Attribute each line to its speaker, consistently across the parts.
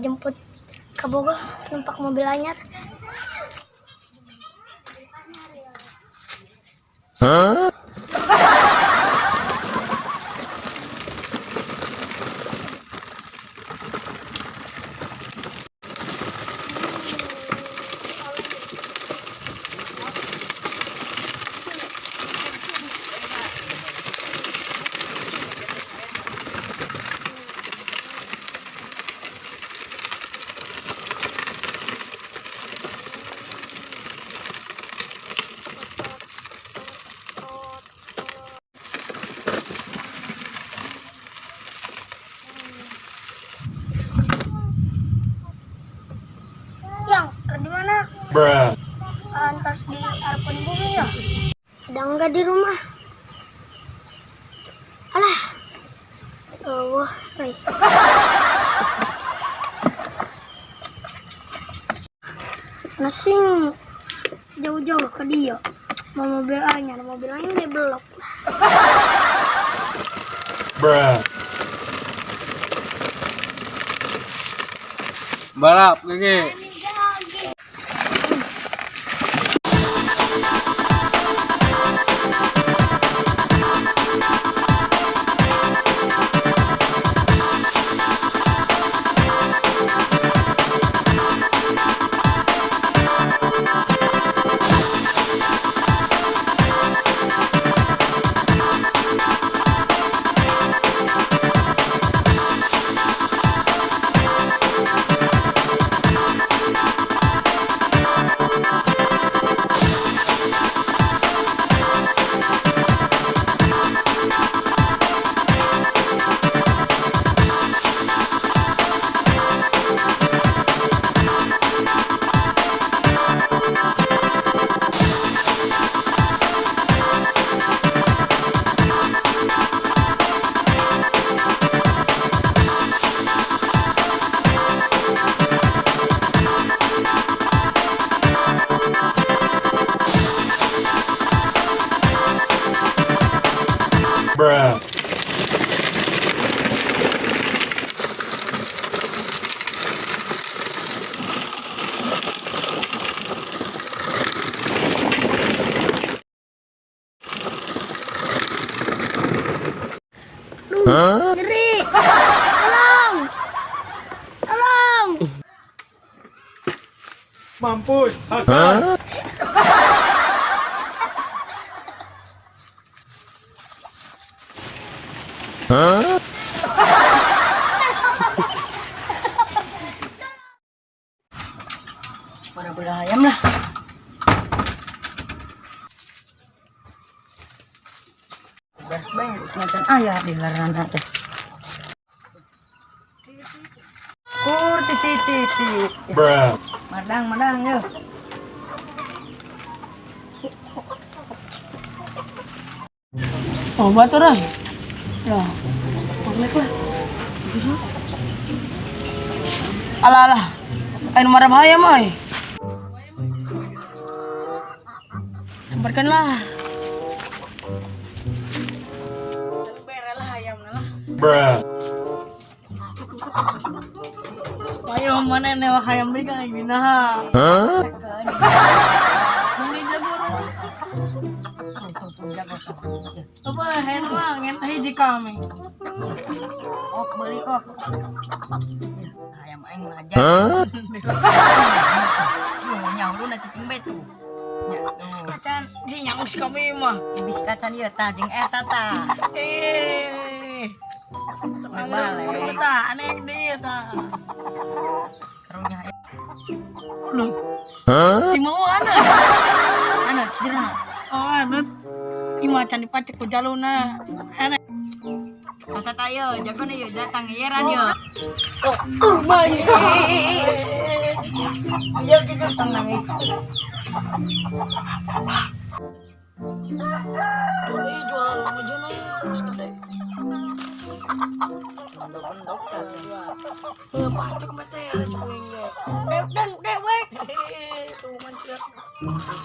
Speaker 1: jemput ke Bogor numpak mobil anyar. Yang di mana? Antas di Arpon Bumi ya? Ada enggak di rumah? Alah. Oh, hai. Nasing jauh-jauh ke dia. Mau mobil anyar dia belok.
Speaker 2: Balap gigi.
Speaker 1: Ngeri. Tolong.
Speaker 2: Mampus.
Speaker 3: Pada belah ayam lah. Beras banyak ngecen ayah di larangan teh. Kur titit. Madang yo.
Speaker 4: Oh, buat orang. Ya. Pamit lah. Alah. Ayo marah bahaya, Moy. Sabarkanlah. Berelah ayamnya lah. Ayo mana newak ayam bega ini nah. Ini jago. Apa hen mah ngentah hiji kami.
Speaker 3: Oh, beli kok. Ayam aing aja. Nyawa lu na cicing betu. Nya tuh. Kacan
Speaker 4: Si nyangus kami mah.
Speaker 3: bis kacan ieu tah jeung eta tah. Balik.
Speaker 4: Tah aneh dia tah.
Speaker 3: Karunya
Speaker 4: Loh. Di mau ana.
Speaker 3: anu cidina.
Speaker 4: Oh, anut. Imacan dipacek ku jaluna. Enak.
Speaker 3: Kata tayo, jago na yun, datang yeran yun.
Speaker 4: Bayi.
Speaker 3: Iya gitu tang nangis.
Speaker 4: Ini jual aja nih, segede. Pacek mete ada cengengnya.
Speaker 3: Dewe.
Speaker 4: Tuh mancir.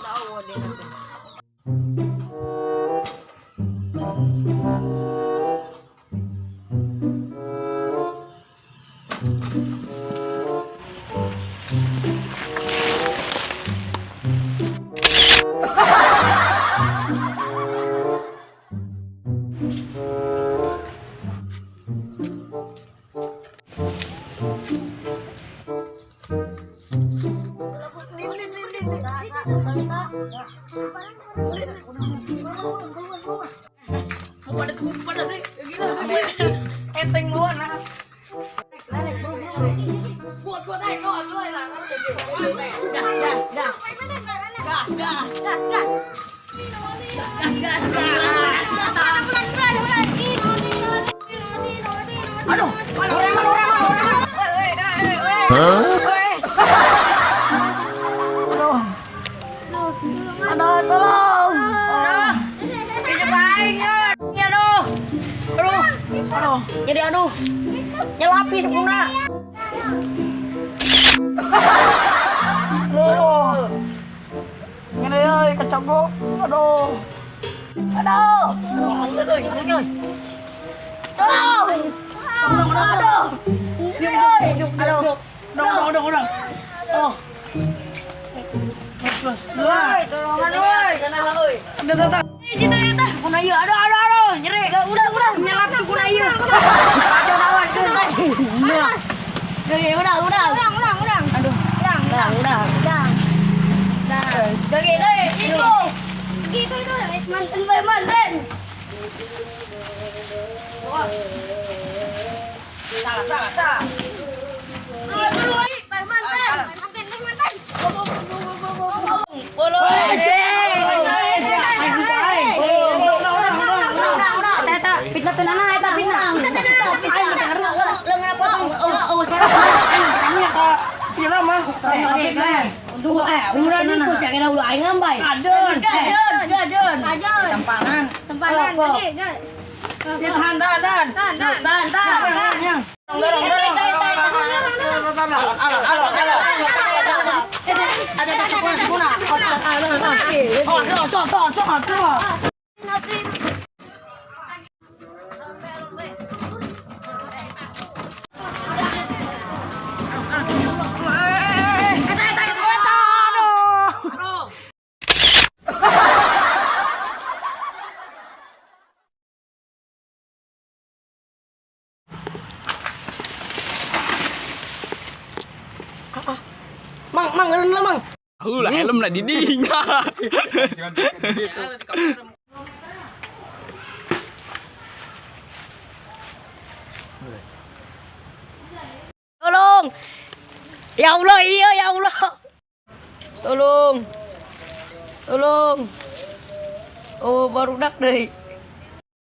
Speaker 3: Tahu dia nanti.
Speaker 4: Pada sih, gila. Enteng luar nah. Kuat naik kau atuh lah.
Speaker 3: Gas. Aduh, orang.
Speaker 4: Aduh, tolong.
Speaker 3: Jadi aduh. Nyelapi sempurna.
Speaker 4: Ngene euy kecebok. Aduh. Salah.
Speaker 3: Fitnah tenana eta fitnah. Ayo kita leungeun potong.
Speaker 4: Pila mah.
Speaker 3: Untuk umuran ini ku sia kena ulah aing ngambay.
Speaker 4: Ajeun.
Speaker 3: Tempanan.
Speaker 4: Ya tahan.
Speaker 3: Mang eureun lah mang.
Speaker 2: Lah helm lah di dinya.
Speaker 3: Tolong. Ya Allah, iya ya Allah. Tolong. Oh, baru dak deui.